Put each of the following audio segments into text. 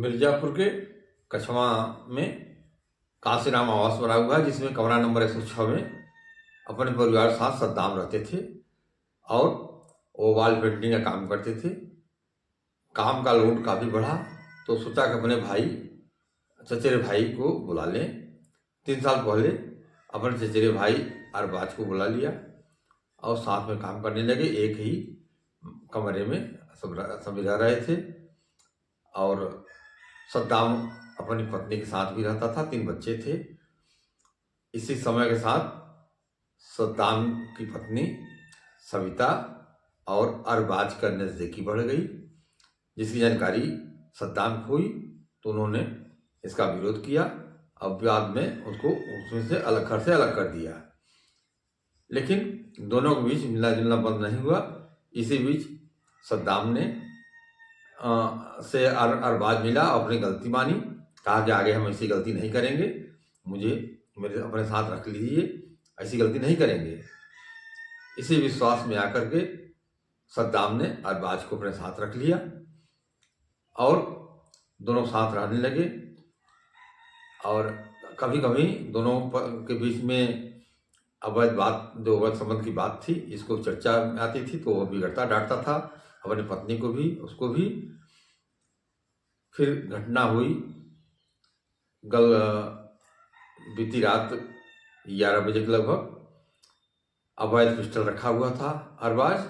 मिर्जापुर के कछवा में काशीराम आवास बना हुआ है, जिसमें कमरा नंबर 106 में अपने परिवार के साथ सद्दाम रहते थे और वो वॉल पेंटिंग का काम करते थे। काम का लोड काफ़ी बढ़ा तो सोचा कि अपने भाई चचेरे भाई को बुला लें। 3 साल पहले अपने चचेरे भाई अरबाज को बुला लिया और साथ में काम करने लगे। एक ही कमरे में सब रह रहे थे और सद्दाम अपनी पत्नी के साथ भी रहता था। 3 बच्चे थे। इसी समय के साथ सद्दाम की पत्नी सविता और अरबाज का नज़दीकी बढ़ गई, जिसकी जानकारी सद्दाम को हुई तो उन्होंने इसका विरोध किया और बाद में उसको उसमें से अलग कर दिया। लेकिन दोनों के बीच मिलना जुलना बंद नहीं हुआ। इसी बीच सद्दाम ने से अरबाज मिला, अपनी गलती मानी, कहा कि आगे हम ऐसी गलती नहीं करेंगे, मुझे मेरे अपने साथ रख लीजिए, ऐसी गलती नहीं करेंगे। इसी विश्वास में आकर के सद्दाम ने अरबाज को अपने साथ रख लिया और दोनों साथ रहने लगे। और कभी कभी दोनों के बीच में अवैध संबंध की बात थी, इसको चर्चा में आती थी तो वो बिगड़ता डांटता था अपनी पत्नी को भी, उसको भी। फिर घटना हुई बीती रात 11 बजे के लगभग। अवैध पिस्टल रखा हुआ था अरबाज,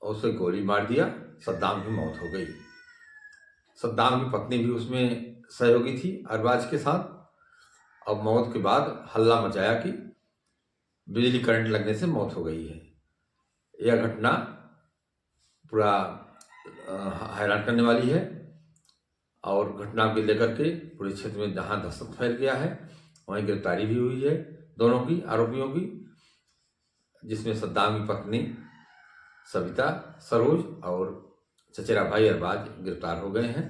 उसे गोली मार दिया। सद्दाम की मौत हो गई। सद्दाम की पत्नी भी उसमें सहयोगी थी अरबाज के साथ। अब मौत के बाद हल्ला मचाया कि बिजली करंट लगने से मौत हो गई है। यह घटना पूरा हैरान करने वाली है और घटना को लेकर के पूरे क्षेत्र में जहां दहशत फैल गया है वहीं गिरफ्तारी भी हुई है दोनों की, आरोपियों की, जिसमें सद्दाम की पत्नी सविता सरोज और चचेरा भाई अरबाज गिरफ्तार हो गए हैं।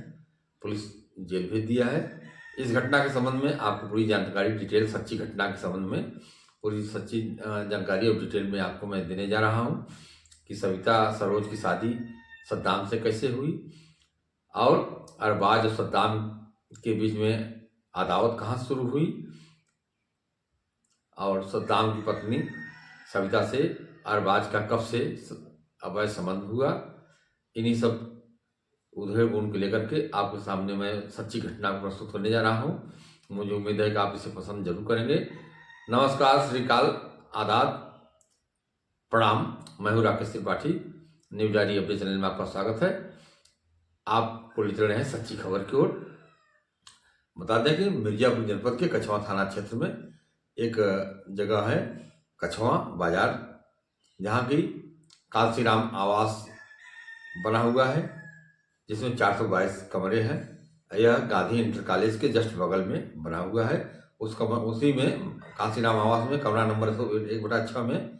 पुलिस जेल भेज दिया है। इस घटना के संबंध में आपको पूरी जानकारी, डिटेल, सच्ची घटना के संबंध में पूरी सच्ची जानकारी और डिटेल में आपको मैं देने जा रहा हूँ कि सविता सरोज की शादी सद्दाम से कैसे हुई और अरबाज और सद्दाम के बीच में अदावत कहाँ शुरू हुई और सद्दाम की पत्नी सविता से अरबाज का कब से अवैध संबंध हुआ। इन्हीं सब उधेड़ गुण को लेकर के आपके सामने मैं सच्ची घटना को प्रस्तुत करने जा रहा हूँ। मुझे उम्मीद है कि आप इसे पसंद जरूर करेंगे। नमस्कार, श्री काल, आदाब, प्रणाम। मैं हूँ राकेश त्रिपाठी। न्यूज डायरी अपने चैनल में आपका स्वागत है। आपको ले चल रहे हैं सच्ची खबर की ओर। बता दें कि मिर्जापुर जनपद के कछवा थाना क्षेत्र में एक जगह है कछवा बाजार, जहाँ की काशीराम आवास बना हुआ है, जिसमें 422 कमरे हैं। यह गांधी इंटर कॉलेज के जस्ट बगल में बना हुआ है। उसी में काशीराम आवास में कमरा नंबर 1/6 में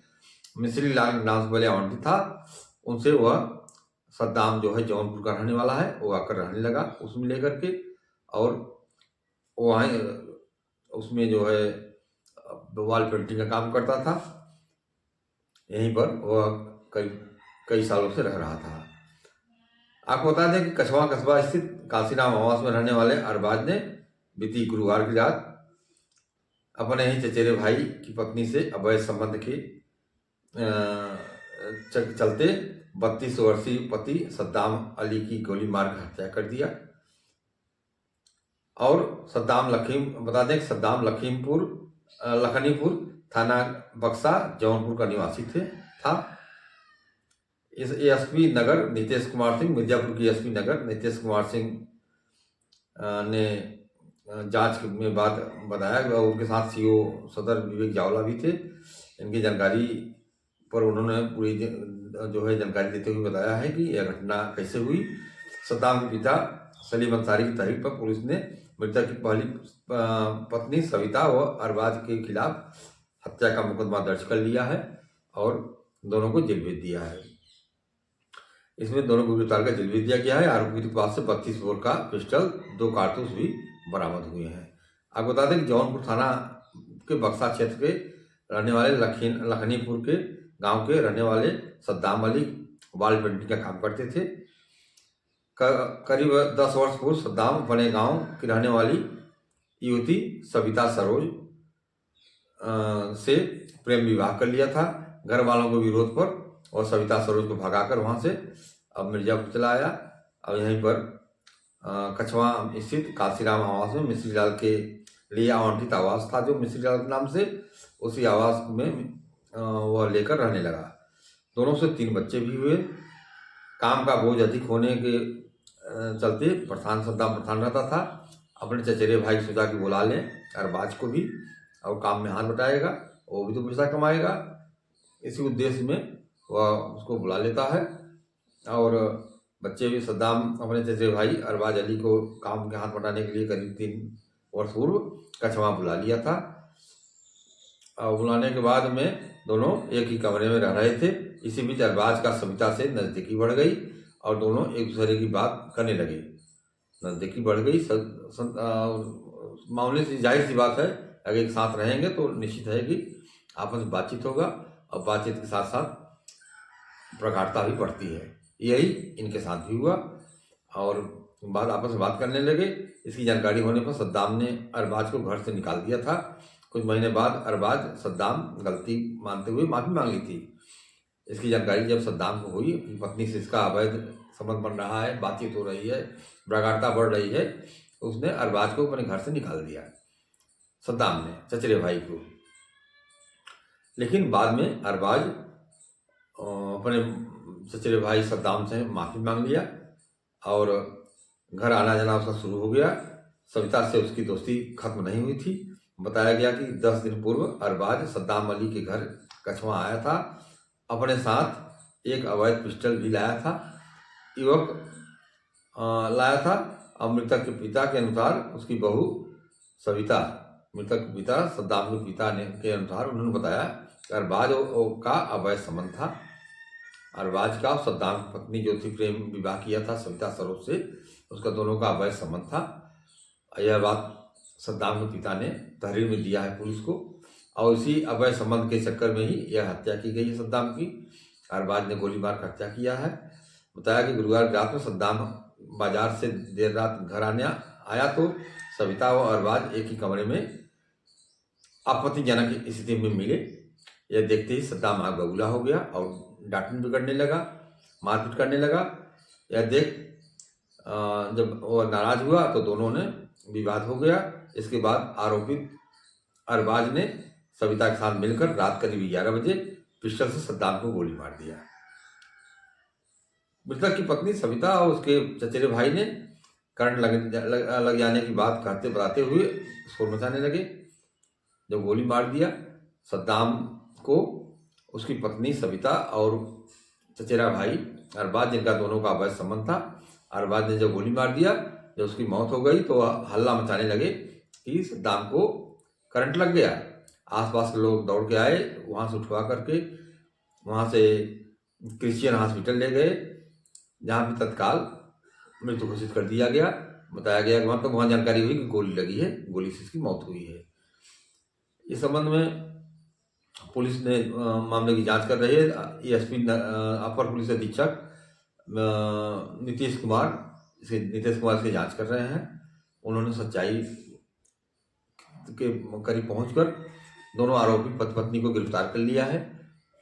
मिश्री लाल नाम वाले आवंटित था। उनसे वह सद्दाम जो है जौनपुर का रहने वाला है, वो आकर रहने लगा उसमें लेकर के, और वहाँ उसमें जो है वॉल पेंटिंग का काम करता था। यहीं पर वह कई सालों से रह रहा था। आपको बता दें कि कछवा कस्बा स्थित काशीराम आवास में रहने वाले अरबाज ने बीती गुरुवार की रात अपने ही चचेरे भाई की पत्नी से अवैध संबंध के चलते 32 वर्षीय पति सद्दाम अली की गोली मारकर हत्या कर दिया। और बता दें कि सद्दाम लखनीपुर थाना बक्सा जौनपुर का निवासी था। इस एसपी नगर नीतीश कुमार सिंह, मिर्जापुर की एसपी नगर नीतीश कुमार सिंह ने जांच में बाद बताया कि उनके साथ सीओ सदर विवेक जावला भी थे। इनकी जानकारी पर उन्होंने पूरी जो है जानकारी देते हुए बताया है कि यह घटना कैसे हुई। सद्दाम के पिता सलीम अंसारी की तहरीर पर पुलिस ने मृतक की पहली पत्नी सविता व अरबाज के खिलाफ हत्या का मुकदमा दर्ज कर लिया है और दोनों को जेल भेज दिया है। इसमें दोनों को गिरफ्तार कर जेल भेज दिया गया है। आरोपी के पास से 32 बोर का पिस्टल, 2 कारतूस भी बरामद हुए हैं। आपको बता दें कि जौनपुर थाना के बक्सा क्षेत्र के रहने वाले लखनीपुर के गांव के रहने वाले सद्दाम अली वॉल पेंटिंग का काम करते थे। करीब 10 वर्ष पूर्व सद्दाम अपने गांव की रहने वाली युवती सविता सरोज से प्रेम विवाह कर लिया था। घर वालों के विरोध पर और सविता सरोज को भगाकर वहां से अब मिर्जापुर चला आया। अब यहीं पर कछवा स्थित काशीराम आवास में मिश्री लाल के लिए आवंटित आवास था, जो मिश्री लाल के नाम से, उसी आवास में वह लेकर रहने लगा। दोनों से 3 बच्चे भी हुए। काम का बोझ अधिक होने के चलते सद्दाम प्रधान रहता था। अपने चचेरे भाई सोचा कि बुला लें अरबाज को भी, और काम में हाथ बटाएगा, वो भी तो पैसा कमाएगा। इसी उद्देश्य में वह उसको बुला लेता है। और बच्चे भी सद्दाम अपने चचेरे भाई अरबाज अली को काम के हाथ बटाने के लिए करीब 3 वर्ष पूर्व कछवा बुला लिया था। और बुलाने के बाद में दोनों एक ही कमरे में रह रहे थे। इसी बीच अरबाज का सविता से नज़दीकी बढ़ गई और दोनों एक दूसरे की बात करने लगे। नज़दीकी बढ़ गई। मामले से जाहिर सी बात है, अगर एक साथ रहेंगे तो निश्चित है कि आपस में बातचीत होगा, और बातचीत के साथ साथ प्रगाढ़ता भी बढ़ती है। यही इनके साथ भी हुआ और आपस में बात करने लगे। इसकी जानकारी होने पर सद्दाम ने अरबाज को घर से निकाल दिया था। कुछ महीने बाद अरबाज सद्दाम गलती मानते हुए माफ़ी मांग ली थी। इसकी जानकारी जब सद्दाम को हुई कि पत्नी से इसका अवैध संबंध बन रहा है, बातचीत हो रही है, प्रगाढ़ता बढ़ रही है, उसने अरबाज को अपने घर से निकाल दिया, सद्दाम ने, चचेरे भाई को। लेकिन बाद में अरबाज अपने चचेरे भाई सद्दाम से माफ़ी मांग लिया और घर आना जाना उसका शुरू हो गया। सविता से उसकी दोस्ती खत्म नहीं हुई थी। बताया गया कि 10 दिन पूर्व अरबाज सद्दाम अली के घर कछवा आया था। अपने साथ एक अवैध पिस्टल भी लाया था। युवक लाया था। अब मृतक के पिता के अनुसार उसकी बहू सविता, मृतक पिता सद्दाम के पिता ने के अनुसार उन्होंने बताया कि अरबाज का अवैध संबंध था। अरबाज का सद्दाम की पत्नी जो थी, प्रेम विवाह किया था सविता सरोज से, उसका दोनों का अवैध संबंध था। यह बात सद्दाम के पिता ने तहरीर में दिया है पुलिस को, और इसी अवैध संबंध के चक्कर में ही यह हत्या की गई है सद्दाम की। अरबाज ने गोली मार कर हत्या किया है। बताया कि गुरुवार रात में सद्दाम बाजार से देर रात घर आया तो सविता और अरबाज एक ही कमरे में आपत्तिजनक स्थिति में मिले। यह देखते ही सद्दाम आग बबूला हो गया और डांटने बिगड़ने लगा, मारपीट करने लगा। यह देख जब वो नाराज हुआ तो दोनों ने विवाद हो गया। इसके बाद आरोपित अरबाज ने सविता के साथ मिलकर रात करीब 11 बजे पिस्टल से सद्दाम को गोली मार दिया। मृतक की पत्नी सविता और उसके चचेरे भाई ने करंट लग जाने की बात बताते हुए शोर मचाने लगे। जब गोली मार दिया सद्दाम को, उसकी पत्नी सविता और चचेरा भाई अरबाज, जिनका दोनों का अवैध संबंध था, अरबाज ने जब गोली मार दिया, जब उसकी मौत हो गई तो हल्ला मचाने लगे कि सद्दाम को करंट लग गया। आसपास के लोग दौड़ के आए, वहाँ से उठवा करके वहाँ से क्रिश्चियन हॉस्पिटल ले गए, जहाँ पे तत्काल मृत्यु घोषित कर दिया गया। बताया गया कि वहाँ जानकारी हुई कि गोली लगी है, गोली से इसकी मौत हुई है। इस संबंध में पुलिस ने मामले की जांच कर रही है। एएसपी अपर पुलिस अधीक्षक नीतीश कुमार इसकी जांच कर रहे हैं। उन्होंने सच्चाई के करीब पहुंचकर दोनों आरोपी पति पत्नी को गिरफ्तार कर लिया है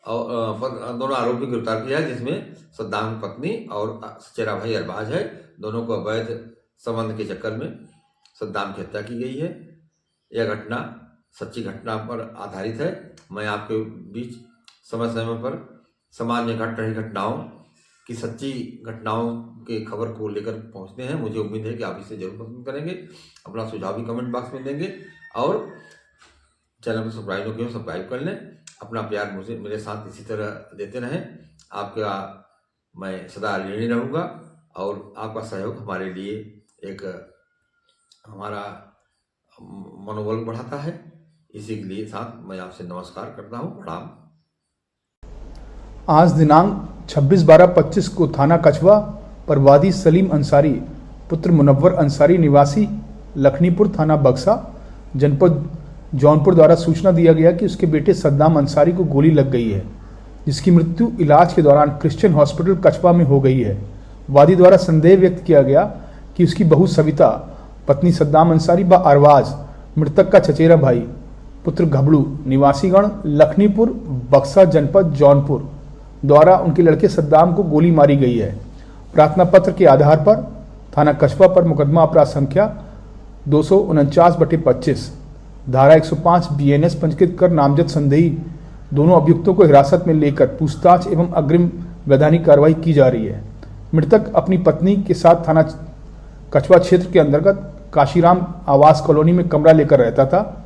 और दोनों आरोपी गिरफ्तार किया है, जिसमें सद्दाम की पत्नी और चचेरा भाई अरबाज है। दोनों को अवैध संबंध के चक्कर में सद्दाम की हत्या की गई है। यह घटना सच्ची घटना पर आधारित है। मैं आपके बीच समय समय पर समाज में घट रही घटनाओं की सच्ची घटनाओं के खबर को लेकर पहुंचते हैं। मुझे उम्मीद है कि आप इसे जरूर पसंद करेंगे। अपना सुझाव भी कमेंट बॉक्स में देंगे और चैनल को सब्सक्राइब कर लें। अपना प्यार मुझे मेरे साथ इसी तरह देते रहें। आपका मैं सदा ऋणी रहूँगा और आपका सहयोग हमारे लिए एक हमारा मनोबल बढ़ाता है। इसी के लिए साथ मैं आपसे नमस्कार करता हूँ। प्रणाम। आज दिनांक 26/12/25 को थाना कछवा पर वादी सलीम अंसारी पुत्र मुनव्वर अंसारी निवासी लखनीपुर थाना बक्सा जनपद जौनपुर द्वारा सूचना दिया गया कि उसके बेटे सद्दाम अंसारी को गोली लग गई है, जिसकी मृत्यु इलाज के दौरान क्रिश्चियन हॉस्पिटल कछवा में हो गई है। वादी द्वारा संदेह व्यक्त किया गया कि उसकी बहू सविता, पत्नी सद्दाम अंसारी व अरवाज, मृतक का चचेरा भाई, पुत्र घबड़ू, निवासीगण लखनीपुर बक्सा जनपद जौनपुर द्वारा उनके लड़के सद्दाम को गोली मारी गई है। प्रार्थना पत्र के आधार पर थाना कछवा पर मुकदमा अपराध संख्या 249/25 धारा 105 BNS पंजीकृत कर नामजद संदेही दोनों अभियुक्तों को हिरासत में लेकर पूछताछ एवं अग्रिम वैधानिक कार्रवाई की जा रही है। मृतक अपनी पत्नी के साथ थाना कछवा क्षेत्र के अंतर्गत काशीराम आवास कॉलोनी में कमरा लेकर रहता था।